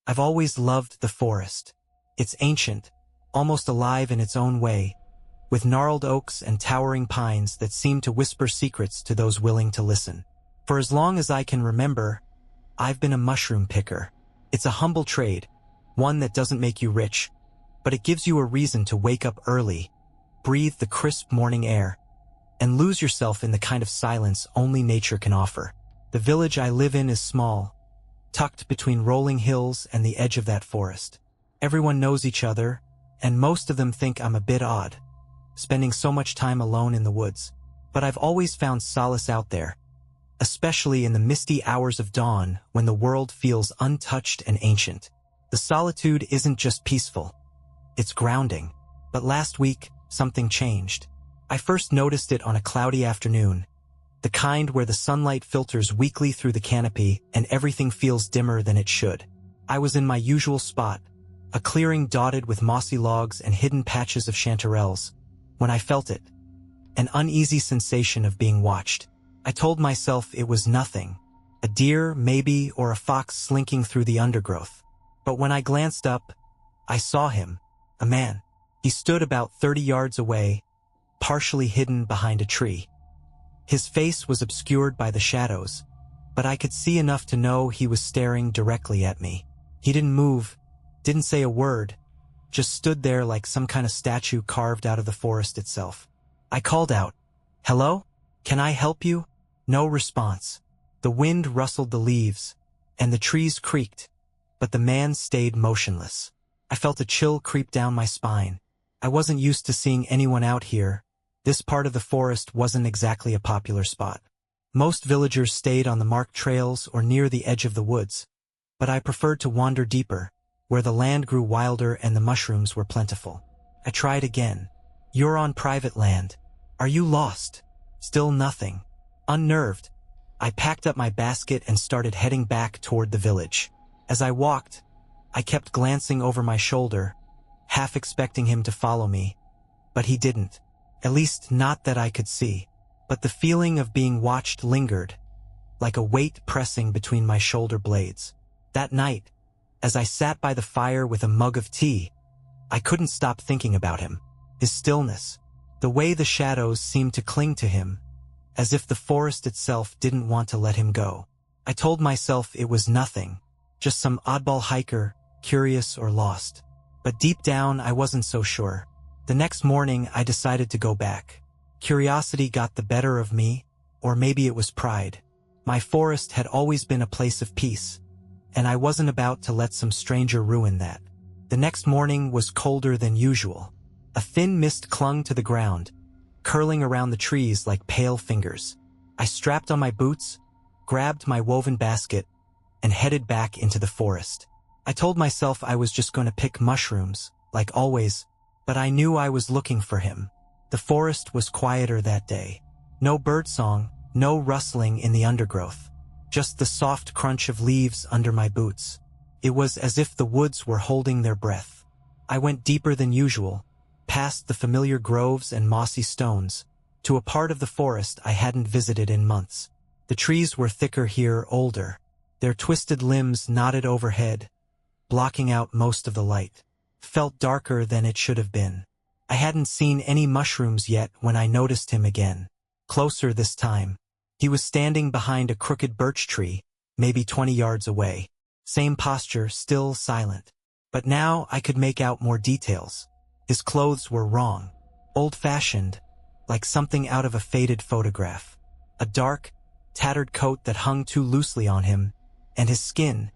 I've always loved the forest. It's ancient, almost alive in its own way, with gnarled oaks and towering pines that seem to whisper secrets to those willing to listen. For as long as I can remember, I've been a mushroom picker. It's a humble trade, one that doesn't make you rich, but it gives you a reason to wake up early, breathe the crisp morning air, and lose yourself in the kind of silence only nature can offer. The village I live in is small, tucked between rolling hills and the edge of that forest. Everyone knows each other, and most of them think I'm a bit odd, spending so much time alone in the woods. But I've always found solace out there, especially in the misty hours of dawn when the world feels untouched and ancient. The solitude isn't just peaceful, it's grounding. But last week, something changed. I first noticed it on a cloudy afternoon, the kind where the sunlight filters weakly through the canopy and everything feels dimmer than it should. I was in my usual spot, a clearing dotted with mossy logs and hidden patches of chanterelles, when I felt it, an uneasy sensation of being watched. I told myself it was nothing, a deer maybe or a fox slinking through the undergrowth. But when I glanced up, I saw him, a man. He stood about 30 yards away, partially hidden behind a tree. His face was obscured by the shadows, but I could see enough to know he was staring directly at me. He didn't move, didn't say a word, just stood there like some kind of statue carved out of the forest itself. I called out, "Hello? Can I help you?" No response. The wind rustled the leaves, and the trees creaked, but the man stayed motionless. I felt a chill creep down my spine. I wasn't used to seeing anyone out here. This part of the forest wasn't exactly a popular spot. Most villagers stayed on the marked trails or near the edge of the woods, but I preferred to wander deeper, where the land grew wilder and the mushrooms were plentiful. I tried again. "You're on private land. Are you lost?" Still nothing. Unnerved, I packed up my basket and started heading back toward the village. As I walked, I kept glancing over my shoulder, half expecting him to follow me, but he didn't. At least not that I could see. But the feeling of being watched lingered, like a weight pressing between my shoulder blades. That night, as I sat by the fire with a mug of tea, I couldn't stop thinking about him. His stillness, the way the shadows seemed to cling to him, as if the forest itself didn't want to let him go. I told myself it was nothing, just some oddball hiker, curious or lost. But deep down, I wasn't so sure. The next morning, I decided to go back. Curiosity got the better of me, or maybe it was pride. My forest had always been a place of peace, and I wasn't about to let some stranger ruin that. The next morning was colder than usual. A thin mist clung to the ground, curling around the trees like pale fingers. I strapped on my boots, grabbed my woven basket, and headed back into the forest. I told myself I was just going to pick mushrooms, like always, but I knew I was looking for him. The forest was quieter that day. No birdsong, no rustling in the undergrowth. Just the soft crunch of leaves under my boots. It was as if the woods were holding their breath. I went deeper than usual, past the familiar groves and mossy stones, to a part of the forest I hadn't visited in months. The trees were thicker here, older. Their twisted limbs nodded overhead, blocking out most of the light. Felt darker than it should have been. I hadn't seen any mushrooms yet when I noticed him again. Closer this time. He was standing behind a crooked birch tree, maybe 20 yards away. Same posture, still silent. But now I could make out more details. His clothes were wrong. Old-fashioned, like something out of a faded photograph. A dark, tattered coat that hung too loosely on him, and his skin.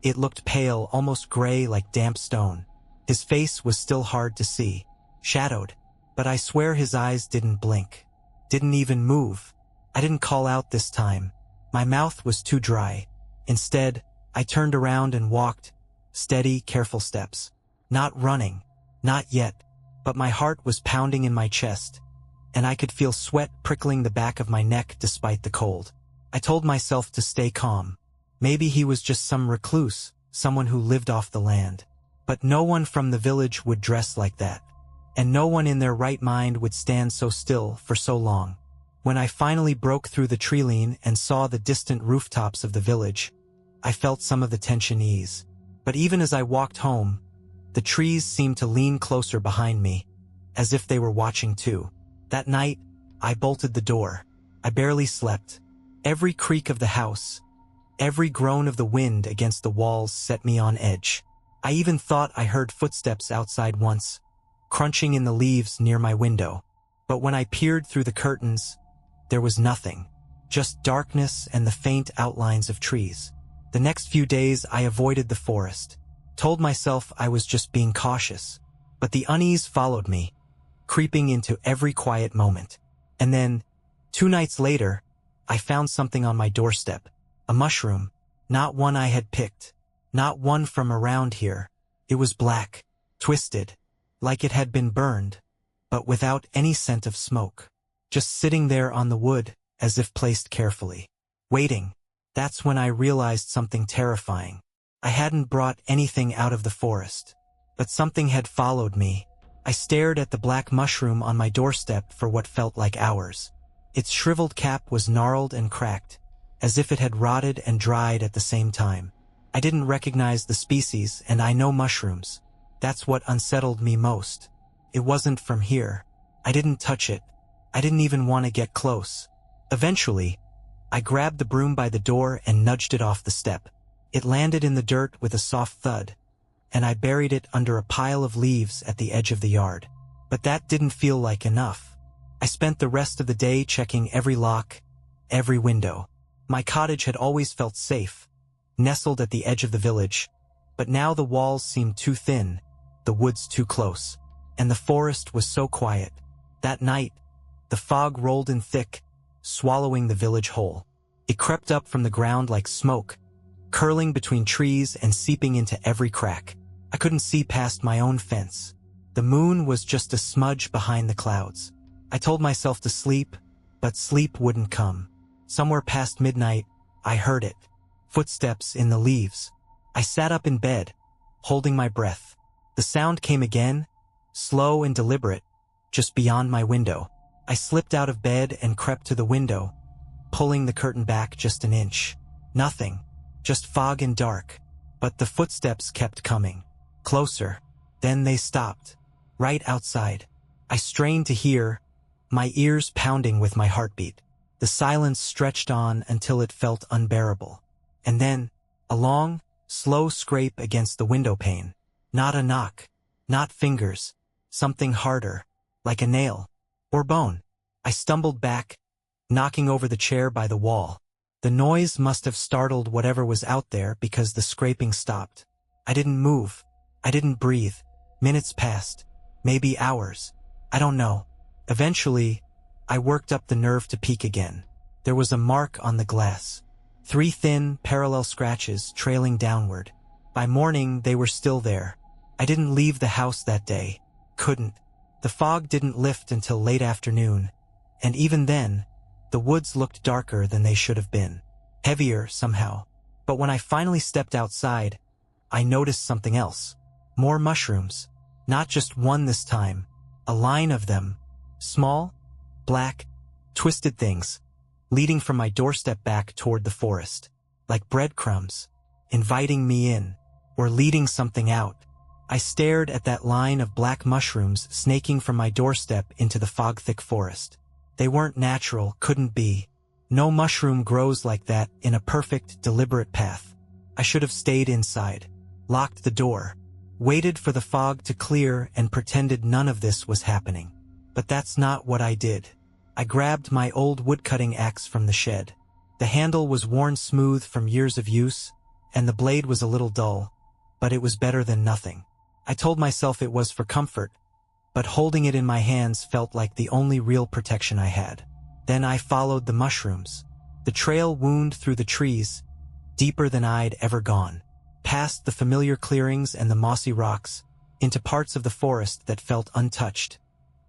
It looked pale, almost gray like damp stone. His face was still hard to see, shadowed, but I swear his eyes didn't blink, didn't even move. I didn't call out this time. My mouth was too dry. Instead, I turned around and walked, steady, careful steps. Not running, not yet, but my heart was pounding in my chest, and I could feel sweat prickling the back of my neck despite the cold. I told myself to stay calm. Maybe he was just some recluse, someone who lived off the land. But no one from the village would dress like that, and no one in their right mind would stand so still for so long. When I finally broke through the tree line and saw the distant rooftops of the village, I felt some of the tension ease. But even as I walked home, the trees seemed to lean closer behind me, as if they were watching too. That night, I bolted the door. I barely slept. Every creak of the house, every groan of the wind against the walls set me on edge. I even thought I heard footsteps outside once, crunching in the leaves near my window. But when I peered through the curtains, there was nothing. Just darkness and the faint outlines of trees. The next few days I avoided the forest, told myself I was just being cautious. But the unease followed me, creeping into every quiet moment. And then, 2 nights later, I found something on my doorstep. A mushroom, not one I had picked, not one from around here. It was black, twisted, like it had been burned, but without any scent of smoke. Just sitting there on the wood, as if placed carefully. Waiting. That's when I realized something terrifying. I hadn't brought anything out of the forest, but something had followed me. I stared at the black mushroom on my doorstep for what felt like hours. Its shriveled cap was gnarled and cracked, as if it had rotted and dried at the same time. I didn't recognize the species, and I know mushrooms. That's what unsettled me most. It wasn't from here. I didn't touch it. I didn't even want to get close. Eventually, I grabbed the broom by the door and nudged it off the step. It landed in the dirt with a soft thud, and I buried it under a pile of leaves at the edge of the yard. But that didn't feel like enough. I spent the rest of the day checking every lock, every window. My cottage had always felt safe, nestled at the edge of the village, but now the walls seemed too thin, the woods too close, and the forest was so quiet. That night, the fog rolled in thick, swallowing the village whole. It crept up from the ground like smoke, curling between trees and seeping into every crack. I couldn't see past my own fence. The moon was just a smudge behind the clouds. I told myself to sleep, but sleep wouldn't come. Somewhere past midnight, I heard it. Footsteps in the leaves. I sat up in bed, holding my breath. The sound came again, slow and deliberate, just beyond my window. I slipped out of bed and crept to the window, pulling the curtain back just an inch. Nothing, just fog and dark. But the footsteps kept coming. Closer. Then they stopped. Right outside. I strained to hear, my ears pounding with my heartbeat. The silence stretched on until it felt unbearable. And then, a long, slow scrape against the window pane. Not a knock. Not fingers. Something harder. Like a nail. Or bone. I stumbled back, knocking over the chair by the wall. The noise must have startled whatever was out there because the scraping stopped. I didn't move. I didn't breathe. Minutes passed. Maybe hours. I don't know. Eventually, I worked up the nerve to peek again. There was a mark on the glass. 3 thin, parallel scratches trailing downward. By morning, they were still there. I didn't leave the house that day. Couldn't. The fog didn't lift until late afternoon, and even then, the woods looked darker than they should have been. Heavier, somehow. But when I finally stepped outside, I noticed something else. More mushrooms. Not just one this time. A line of them. Small, black, twisted things, leading from my doorstep back toward the forest. Like breadcrumbs, inviting me in, or leading something out. I stared at that line of black mushrooms snaking from my doorstep into the fog-thick forest. They weren't natural, couldn't be. No mushroom grows like that in a perfect, deliberate path. I should have stayed inside, locked the door, waited for the fog to clear and pretended none of this was happening. But that's not what I did. I grabbed my old woodcutting axe from the shed. The handle was worn smooth from years of use, and the blade was a little dull, but it was better than nothing. I told myself it was for comfort, but holding it in my hands felt like the only real protection I had. Then I followed the mushrooms. The trail wound through the trees, deeper than I'd ever gone, past the familiar clearings and the mossy rocks, into parts of the forest that felt untouched,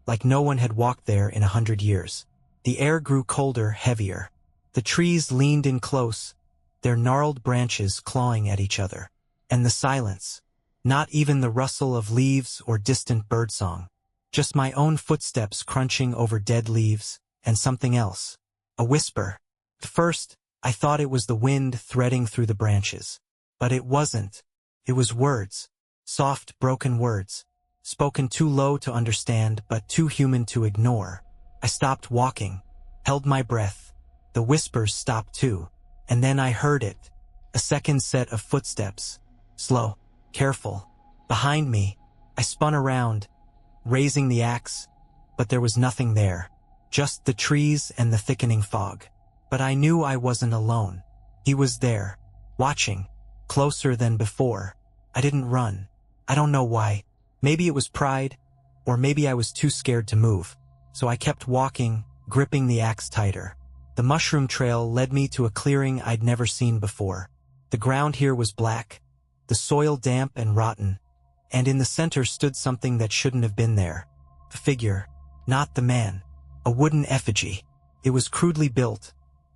like no one had walked there in 100 years. The air grew colder, heavier. The trees leaned in close, their gnarled branches clawing at each other. And the silence. Not even the rustle of leaves or distant birdsong. Just my own footsteps crunching over dead leaves, and something else. A whisper. At first, I thought it was the wind threading through the branches. But it wasn't. It was words. Soft, broken words. Spoken too low to understand, but too human to ignore. I stopped walking. Held my breath. The whispers stopped too. And then I heard it. A second set of footsteps. Slow. Careful. Behind me. I spun around, raising the axe, but there was nothing there. Just the trees and the thickening fog. But I knew I wasn't alone. He was there, watching, closer than before. I didn't run. I don't know why. Maybe it was pride, or maybe I was too scared to move. So I kept walking, gripping the axe tighter. The mushroom trail led me to a clearing I'd never seen before. The ground here was black, the soil damp and rotten, and in the center stood something that shouldn't have been there. A figure, not the man. A wooden effigy. It was crudely built,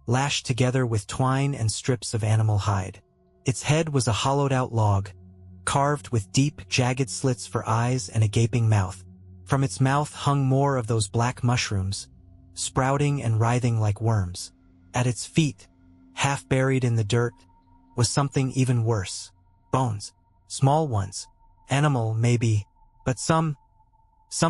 lashed together with twine and strips of animal hide. Its head was a hollowed-out log, carved with deep, jagged slits for eyes and a gaping mouth. From its mouth hung more of those black mushrooms, sprouting and writhing like worms. At its feet, half buried in the dirt, was something even worse. Bones. Small ones. Animal, maybe, but some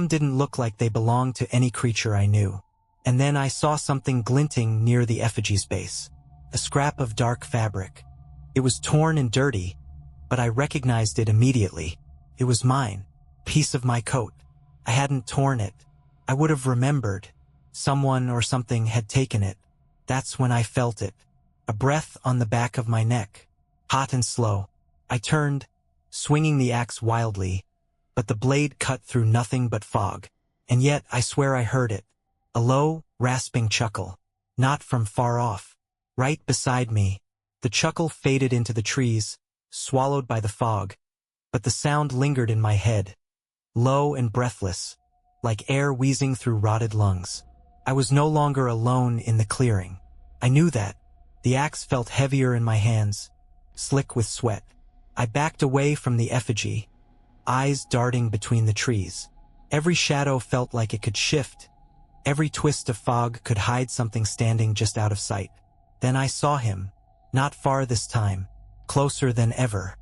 didn't look like they belonged to any creature I knew. And then I saw something glinting near the effigy's base. A scrap of dark fabric. It was torn and dirty, but I recognized it immediately. It was mine. Piece of my coat. I hadn't torn it. I would have remembered. Someone or something had taken it. That's when I felt it. A breath on the back of my neck. Hot and slow. I turned, swinging the axe wildly, but the blade cut through nothing but fog. And yet, I swear I heard it. A low, rasping chuckle. Not from far off. Right beside me. The chuckle faded into the trees, swallowed by the fog, but the sound lingered in my head. Low and breathless, like air wheezing through rotted lungs. I was no longer alone in the clearing. I knew that. The axe felt heavier in my hands, slick with sweat. I backed away from the effigy, eyes darting between the trees. Every shadow felt like it could shift. Every twist of fog could hide something standing just out of sight. Then I saw him, not far this time, closer than ever.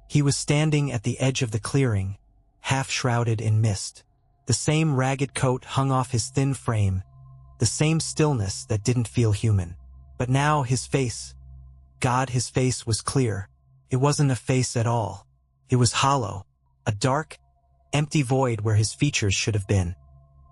He was standing at the edge of the clearing, half shrouded in mist. The same ragged coat hung off his thin frame, the same stillness that didn't feel human. But now his face, God, his face was clear. It wasn't a face at all. It was hollow, a dark, empty void where his features should have been.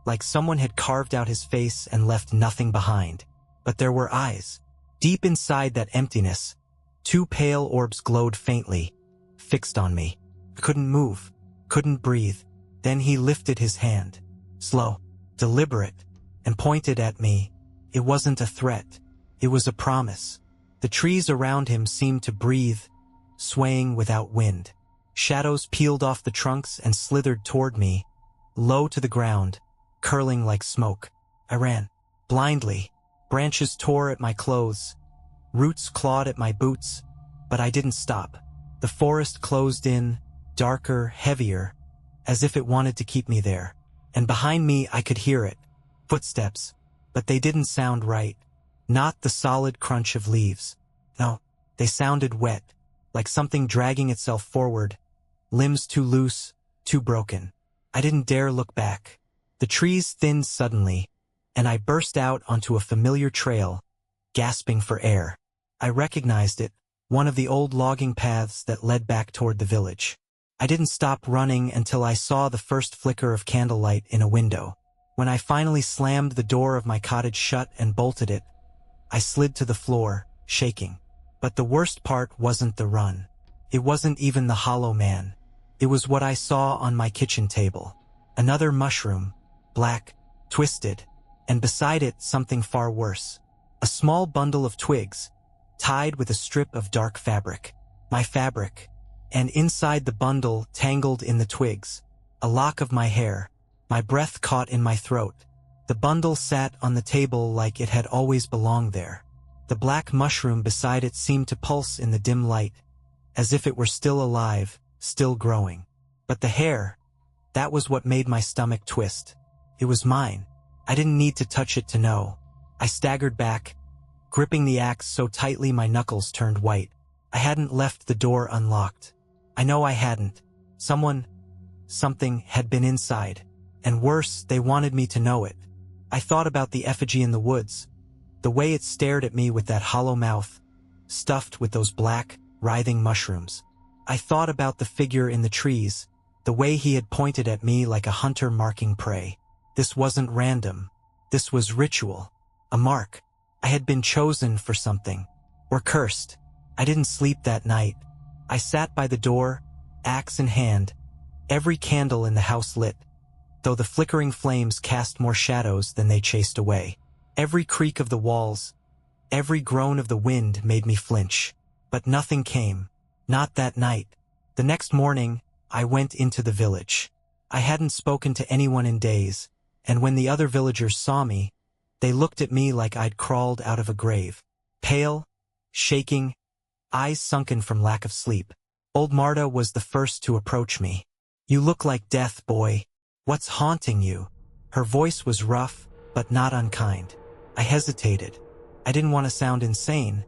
Like someone had carved out his face and left nothing behind. But there were eyes. Deep inside that emptiness, two pale orbs glowed faintly, fixed on me. I couldn't move, couldn't breathe. Then he lifted his hand, slow, deliberate, and pointed at me. It wasn't a threat. It was a promise. The trees around him seemed to breathe, swaying without wind. Shadows peeled off the trunks and slithered toward me, low to the ground, curling like smoke. I ran, blindly. Branches tore at my clothes, roots clawed at my boots, but I didn't stop. The forest closed in, darker, heavier, as if it wanted to keep me there. And behind me I could hear it. Footsteps, but they didn't sound right. Not the solid crunch of leaves. No, they sounded wet, like something dragging itself forward, limbs too loose, too broken. I didn't dare look back. The trees thinned suddenly, and I burst out onto a familiar trail, gasping for air. I recognized it, one of the old logging paths that led back toward the village. I didn't stop running until I saw the first flicker of candlelight in a window. When I finally slammed the door of my cottage shut and bolted it, I slid to the floor, shaking. But the worst part wasn't the run. It wasn't even the hollow man. It was what I saw on my kitchen table. Another mushroom, black, twisted, and beside it something far worse. A small bundle of twigs, tied with a strip of dark fabric. My fabric. And inside the bundle, tangled in the twigs, a lock of my hair. My breath caught in my throat. The bundle sat on the table like it had always belonged there. The black mushroom beside it seemed to pulse in the dim light, as if it were still alive, still growing. But the hair, that was what made my stomach twist. It was mine. I didn't need to touch it to know. I staggered back, gripping the axe so tightly my knuckles turned white. I hadn't left the door unlocked. I know I hadn't. Something had been inside. And worse, they wanted me to know it. I thought about the effigy in the woods, the way it stared at me with that hollow mouth, stuffed with those black, writhing mushrooms. I thought about the figure in the trees, the way he had pointed at me like a hunter marking prey. This wasn't random. This was ritual. A mark. I had been chosen for something. Or cursed. I didn't sleep that night. I sat by the door, axe in hand, every candle in the house lit, though the flickering flames cast more shadows than they chased away. Every creak of the walls, every groan of the wind made me flinch. But nothing came. Not that night. The next morning, I went into the village. I hadn't spoken to anyone in days, and when the other villagers saw me, they looked at me like I'd crawled out of a grave. Pale, shaking, eyes sunken from lack of sleep. Old Marta was the first to approach me. "You look like death, boy. What's haunting you?" Her voice was rough, but not unkind. I hesitated. I didn't want to sound insane,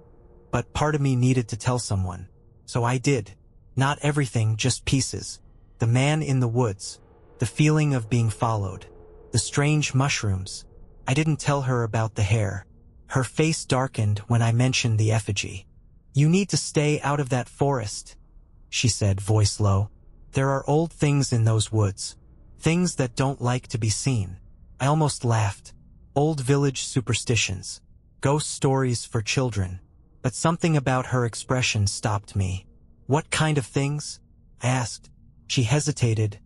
but part of me needed to tell someone. So I did. Not everything, just pieces. The man in the woods. The feeling of being followed. The strange mushrooms. I didn't tell her about the hair. Her face darkened when I mentioned the effigy. "You need to stay out of that forest," she said, voice low. "There are old things in those woods. Things that don't like to be seen." I almost laughed. Old village superstitions. Ghost stories for children. But something about her expression stopped me. "What kind of things?" I asked. She hesitated,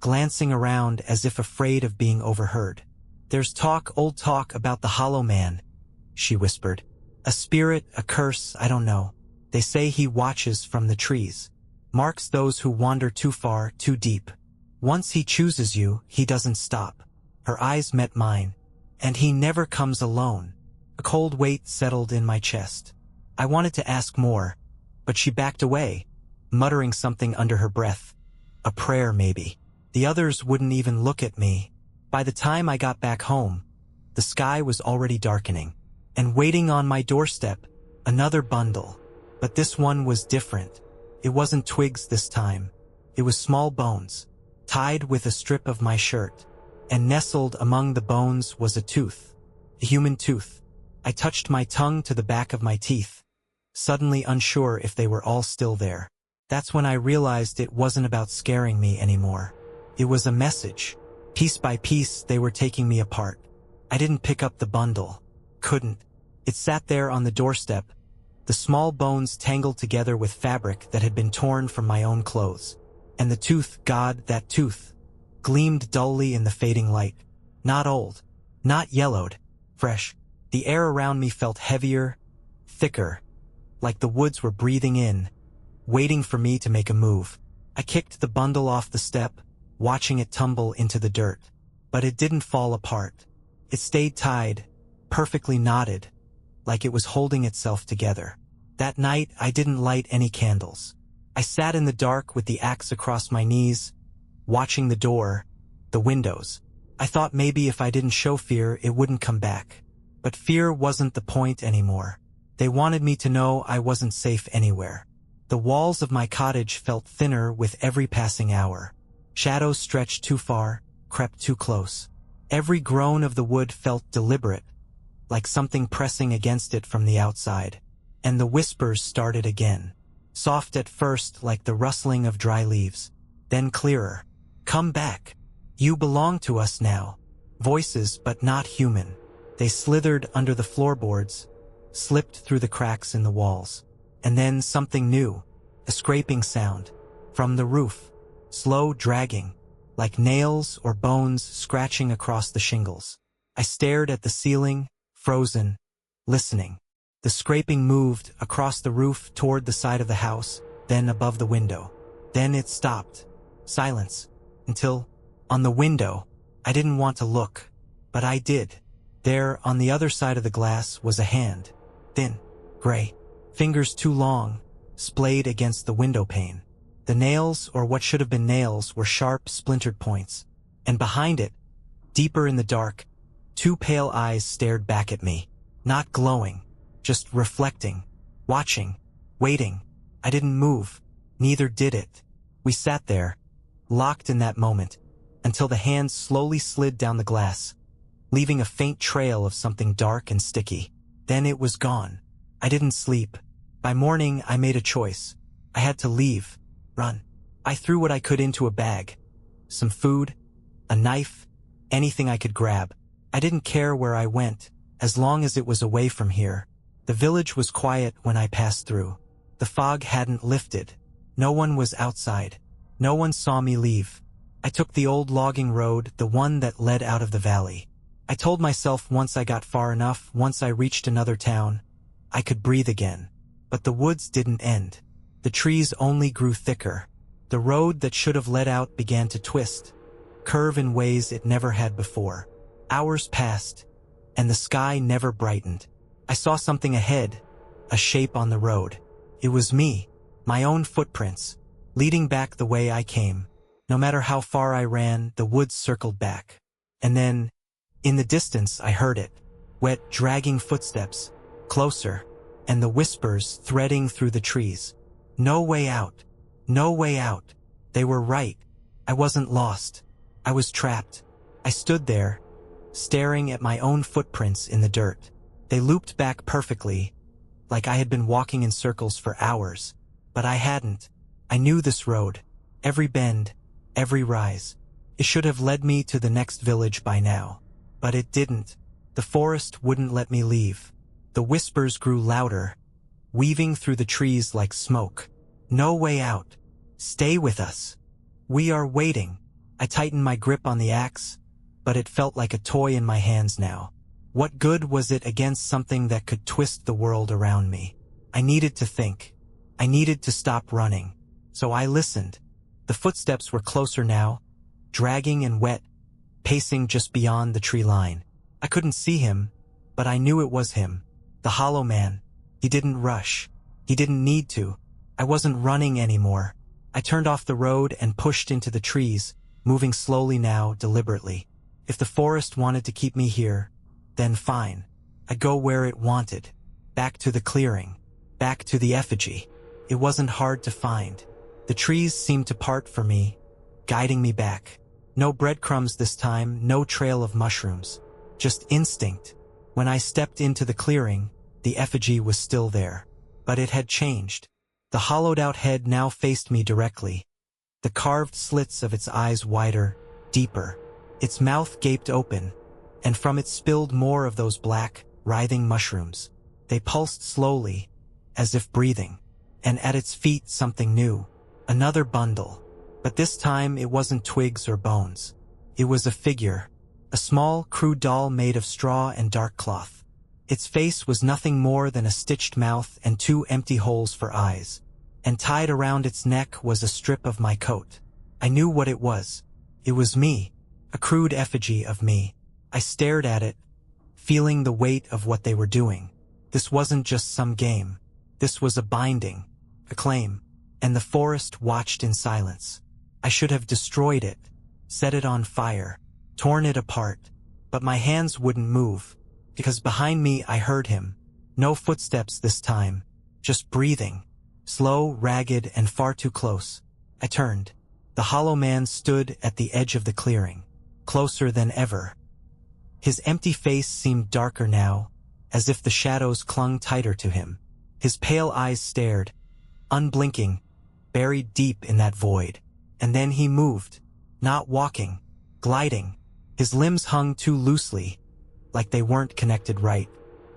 glancing around as if afraid of being overheard. "There's old talk about the hollow man," she whispered. "A spirit, a curse, I don't know. They say he watches from the trees. Marks those who wander too far, too deep. Once he chooses you, he doesn't stop." Her eyes met mine. "And he never comes alone." A cold weight settled in my chest. I wanted to ask more, but she backed away, muttering something under her breath. A prayer, maybe. The others wouldn't even look at me. By the time I got back home, the sky was already darkening. And waiting on my doorstep, another bundle. But this one was different. It wasn't twigs this time. It was small bones, tied with a strip of my shirt. And nestled among the bones was a tooth. A human tooth. I touched my tongue to the back of my teeth, suddenly unsure if they were all still there. That's when I realized it wasn't about scaring me anymore. It was a message. Piece by piece, they were taking me apart. I didn't pick up the bundle. Couldn't. It sat there on the doorstep, the small bones tangled together with fabric that had been torn from my own clothes. And the tooth, God, that tooth, gleamed dully in the fading light. Not old. Not yellowed. Fresh. The air around me felt heavier, thicker, like the woods were breathing in, waiting for me to make a move. I kicked the bundle off the step, watching it tumble into the dirt. But it didn't fall apart. It stayed tied, perfectly knotted, like it was holding itself together. That night, I didn't light any candles. I sat in the dark with the axe across my knees, watching the door, the windows. I thought maybe if I didn't show fear, it wouldn't come back. But fear wasn't the point anymore. They wanted me to know I wasn't safe anywhere. The walls of my cottage felt thinner with every passing hour. Shadows stretched too far, crept too close. Every groan of the wood felt deliberate, like something pressing against it from the outside. And the whispers started again. Soft at first, like the rustling of dry leaves. Then clearer. "Come back. You belong to us now." Voices, but not human. They slithered under the floorboards, slipped through the cracks in the walls. And then something new, a scraping sound, from the roof, slow dragging, like nails or bones scratching across the shingles. I stared at the ceiling, frozen, listening. The scraping moved across the roof toward the side of the house, then above the window. Then it stopped. Silence. Until, on the window, I didn't want to look, but I did. There, on the other side of the glass, was a hand. Thin, gray, fingers too long, splayed against the window pane. The nails, or what should have been nails, were sharp, splintered points. And behind it, deeper in the dark, two pale eyes stared back at me. Not glowing, just reflecting, watching, waiting. I didn't move. Neither did it. We sat there, locked in that moment, until the hand slowly slid down the glass, leaving a faint trail of something dark and sticky. Then it was gone. I didn't sleep. By morning, I made a choice. I had to leave, run. I threw what I could into a bag. Some food, a knife, anything I could grab. I didn't care where I went, as long as it was away from here. The village was quiet when I passed through. The fog hadn't lifted. No one was outside. No one saw me leave. I took the old logging road, the one that led out of the valley. I told myself once I got far enough, once I reached another town, I could breathe again. But the woods didn't end. The trees only grew thicker. The road that should have led out began to twist, curve in ways it never had before. Hours passed, and the sky never brightened. I saw something ahead, a shape on the road. It was me, my own footprints, leading back the way I came. No matter how far I ran, the woods circled back. And then, in the distance, I heard it. Wet, dragging footsteps, closer, and the whispers threading through the trees. No way out. No way out. They were right. I wasn't lost. I was trapped. I stood there, staring at my own footprints in the dirt. They looped back perfectly, like I had been walking in circles for hours. But I hadn't. I knew this road. Every bend, every rise. It should have led me to the next village by now. But it didn't. The forest wouldn't let me leave. The whispers grew louder, weaving through the trees like smoke. No way out. Stay with us. We are waiting. I tightened my grip on the axe, but it felt like a toy in my hands now. What good was it against something that could twist the world around me? I needed to think. I needed to stop running. So I listened. The footsteps were closer now, dragging and wet, pacing just beyond the tree line. I couldn't see him, but I knew it was him. The hollow man. He didn't rush. He didn't need to. I wasn't running anymore. I turned off the road and pushed into the trees, moving slowly now, deliberately. If the forest wanted to keep me here, then fine. I'd go where it wanted. Back to the clearing. Back to the effigy. It wasn't hard to find. The trees seemed to part for me, guiding me back. No breadcrumbs this time, no trail of mushrooms. Just instinct. When I stepped into the clearing, the effigy was still there. But it had changed. The hollowed-out head now faced me directly. The carved slits of its eyes wider, deeper. Its mouth gaped open, and from it spilled more of those black, writhing mushrooms. They pulsed slowly, as if breathing. And at its feet something new. Another bundle. But this time it wasn't twigs or bones. It was a figure. A small, crude doll made of straw and dark cloth. Its face was nothing more than a stitched mouth and 2 empty holes for eyes. And tied around its neck was a strip of my coat. I knew what it was. It was me. A crude effigy of me. I stared at it, feeling the weight of what they were doing. This wasn't just some game. This was a binding, a claim. And the forest watched in silence. I should have destroyed it, set it on fire, torn it apart. But my hands wouldn't move, because behind me I heard him. No footsteps this time, just breathing. Slow, ragged, and far too close. I turned. The hollow man stood at the edge of the clearing, closer than ever. His empty face seemed darker now, as if the shadows clung tighter to him. His pale eyes stared, unblinking, buried deep in that void. And then he moved, not walking, gliding. His limbs hung too loosely, like they weren't connected right,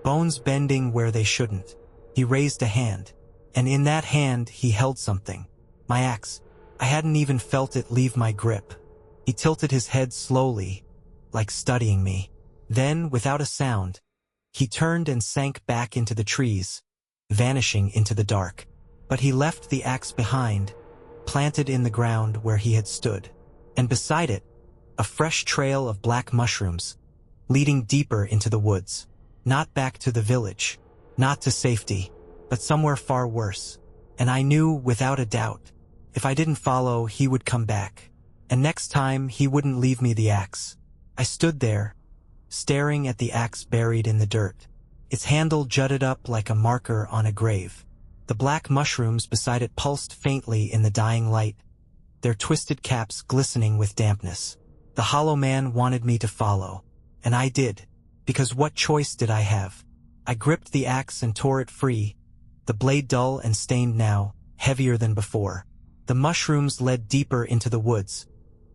bones bending where they shouldn't. He raised a hand, and in that hand he held something. My axe. I hadn't even felt it leave my grip. He tilted his head slowly, like studying me. Then, without a sound, he turned and sank back into the trees, vanishing into the dark. But he left the axe behind, planted in the ground where he had stood. And beside it, a fresh trail of black mushrooms, leading deeper into the woods. Not back to the village, not to safety, but somewhere far worse. And I knew, without a doubt, if I didn't follow, he would come back. And next time, he wouldn't leave me the axe. I stood there, staring at the axe buried in the dirt. Its handle jutted up like a marker on a grave. The black mushrooms beside it pulsed faintly in the dying light, their twisted caps glistening with dampness. The hollow man wanted me to follow, and I did, because what choice did I have? I gripped the axe and tore it free, the blade dull and stained now, heavier than before. The mushrooms led deeper into the woods,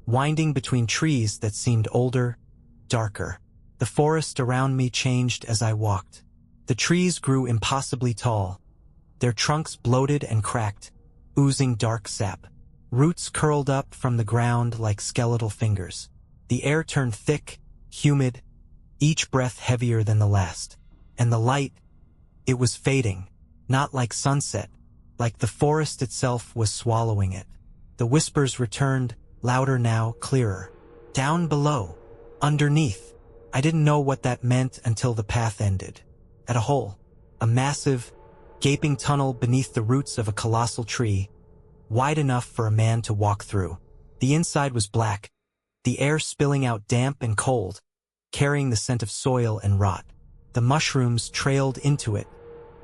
winding between trees that seemed older, darker. The forest around me changed as I walked. The trees grew impossibly tall, their trunks bloated and cracked, oozing dark sap. Roots curled up from the ground like skeletal fingers. The air turned thick, humid, each breath heavier than the last. And the light, it was fading, not like sunset, like the forest itself was swallowing it. The whispers returned, louder now, clearer. Down below, underneath. I didn't know what that meant until the path ended. At a hole, a massive, gaping tunnel beneath the roots of a colossal tree, wide enough for a man to walk through. The inside was black, the air spilling out damp and cold, carrying the scent of soil and rot. The mushrooms trailed into it,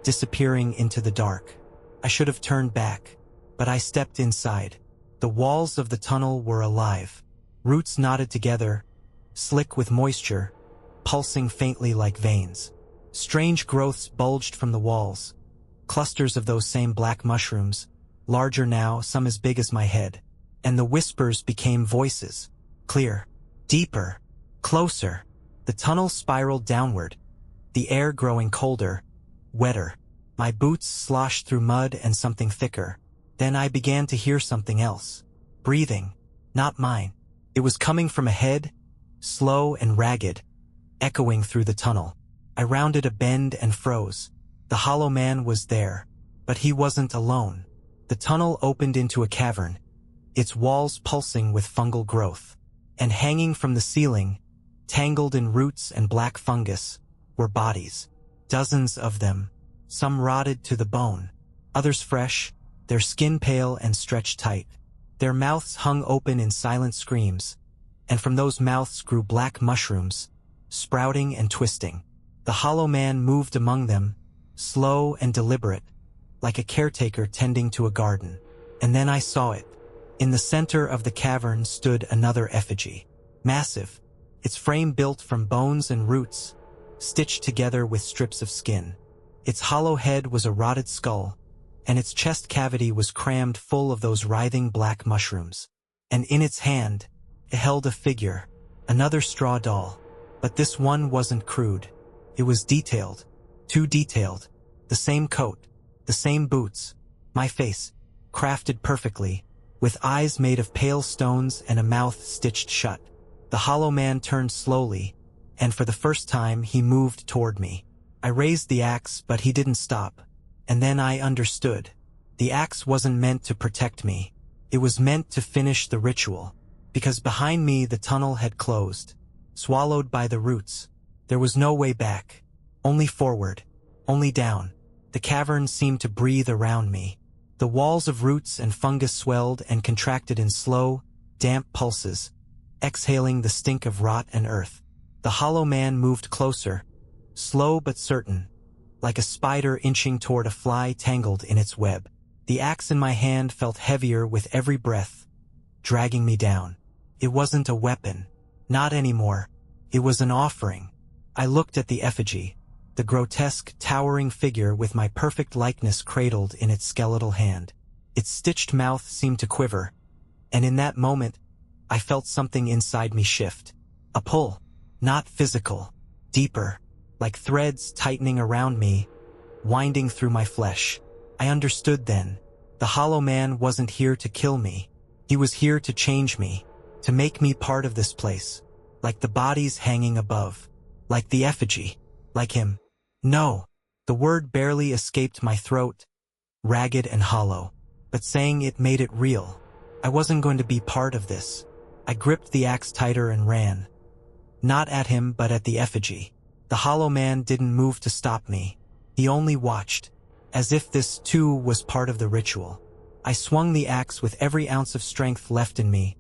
disappearing into the dark. I should have turned back, but I stepped inside. The walls of the tunnel were alive. Roots knotted together, slick with moisture, pulsing faintly like veins. Strange growths bulged from the walls, clusters of those same black mushrooms, larger now, some as big as my head. And the whispers became voices, clear, deeper, closer. The tunnel spiraled downward, the air growing colder, wetter. My boots sloshed through mud and something thicker. Then I began to hear something else. Breathing, not mine. It was coming from ahead, slow and ragged, echoing through the tunnel. I rounded a bend and froze. The hollow man was there, but he wasn't alone. The tunnel opened into a cavern, its walls pulsing with fungal growth. And hanging from the ceiling, tangled in roots and black fungus, were bodies. Dozens of them, some rotted to the bone, others fresh, their skin pale and stretched tight. Their mouths hung open in silent screams, and from those mouths grew black mushrooms, sprouting and twisting. The hollow man moved among them, slow and deliberate, like a caretaker tending to a garden. And then I saw it. In the center of the cavern stood another effigy. Massive, its frame built from bones and roots, stitched together with strips of skin. Its hollow head was a rotted skull, and its chest cavity was crammed full of those writhing black mushrooms. And in its hand, it held a figure, another straw doll. But this one wasn't crude. It was detailed, too detailed. The same coat, the same boots, my face, crafted perfectly, with eyes made of pale stones and a mouth stitched shut. The hollow man turned slowly, and for the first time he moved toward me. I raised the axe, but he didn't stop. And then I understood. The axe wasn't meant to protect me. It was meant to finish the ritual. Because behind me the tunnel had closed, swallowed by the roots. There was no way back. Only forward. Only down. The cavern seemed to breathe around me. The walls of roots and fungus swelled and contracted in slow, damp pulses, exhaling the stink of rot and earth. The hollow man moved closer, slow but certain, like a spider inching toward a fly tangled in its web. The axe in my hand felt heavier with every breath, dragging me down. It wasn't a weapon. Not anymore. It was an offering. I looked at the effigy, the grotesque, towering figure with my perfect likeness cradled in its skeletal hand. Its stitched mouth seemed to quiver, and in that moment, I felt something inside me shift. A pull, not physical, deeper, like threads tightening around me, winding through my flesh. I understood then. The hollow man wasn't here to kill me. He was here to change me, to make me part of this place, like the bodies hanging above, like the effigy, like him. No, the word barely escaped my throat, ragged and hollow, but saying it made it real. I wasn't going to be part of this. I gripped the axe tighter and ran. Not at him, but at the effigy. The hollow man didn't move to stop me. He only watched, as if this too was part of the ritual. I swung the axe with every ounce of strength left in me,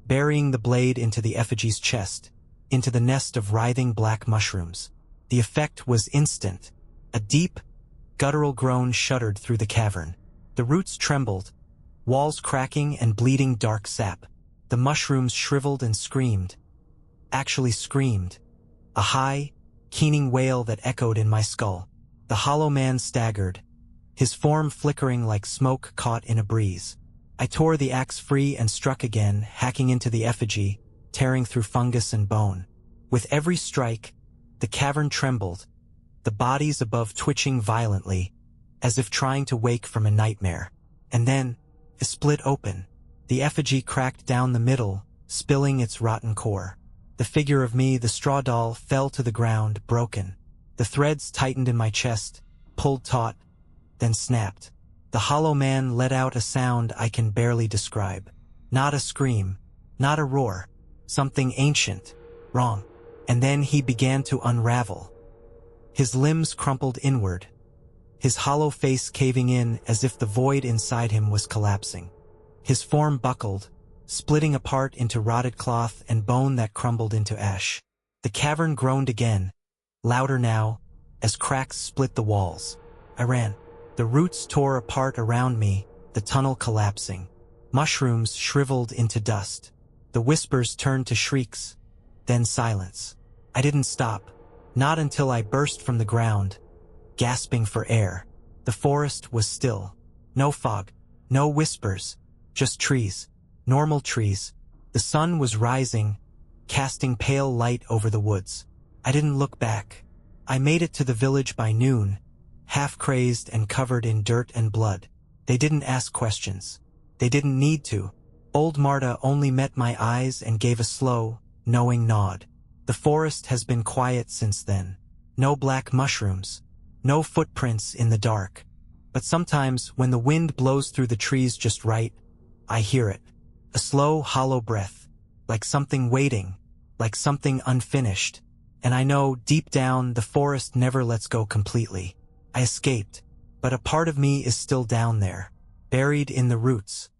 burying the blade into the effigy's chest, into the nest of writhing black mushrooms. The effect was instant. A deep, Guttural groans shuddered through the cavern. The roots trembled, walls cracking and bleeding dark sap. The mushrooms shriveled and screamed. Actually screamed. A high, keening wail that echoed in my skull. The hollow man staggered, his form flickering like smoke caught in a breeze. I tore the axe free and struck again, hacking into the effigy, tearing through fungus and bone. With every strike, the cavern trembled, the bodies above twitching violently, as if trying to wake from a nightmare. And then, it split open. The effigy cracked down the middle, spilling its rotten core. The figure of me, the straw doll, fell to the ground, broken. The threads tightened in my chest, pulled taut, then snapped. The hollow man let out a sound I can barely describe. Not a scream, not a roar, something ancient, wrong. And then he began to unravel. His limbs crumpled inward, his hollow face caving in as if the void inside him was collapsing. His form buckled, splitting apart into rotted cloth and bone that crumbled into ash. The cavern groaned again, louder now, as cracks split the walls. I ran. The roots tore apart around me, the tunnel collapsing. Mushrooms shriveled into dust. The whispers turned to shrieks, then silence. I didn't stop, not until I burst from the ground, gasping for air. The forest was still. No fog, no whispers, just trees, normal trees. The sun was rising, casting pale light over the woods. I didn't look back. I made it to the village by noon, half-crazed and covered in dirt and blood. They didn't ask questions. They didn't need to. Old Marta only met my eyes and gave a slow, knowing nod. The forest has been quiet since then. No black mushrooms. No footprints in the dark. But sometimes, when the wind blows through the trees just right, I hear it. A slow, hollow breath. Like something waiting. Like something unfinished. And I know, deep down, the forest never lets go completely. I escaped, but a part of me is still down there, buried in the roots,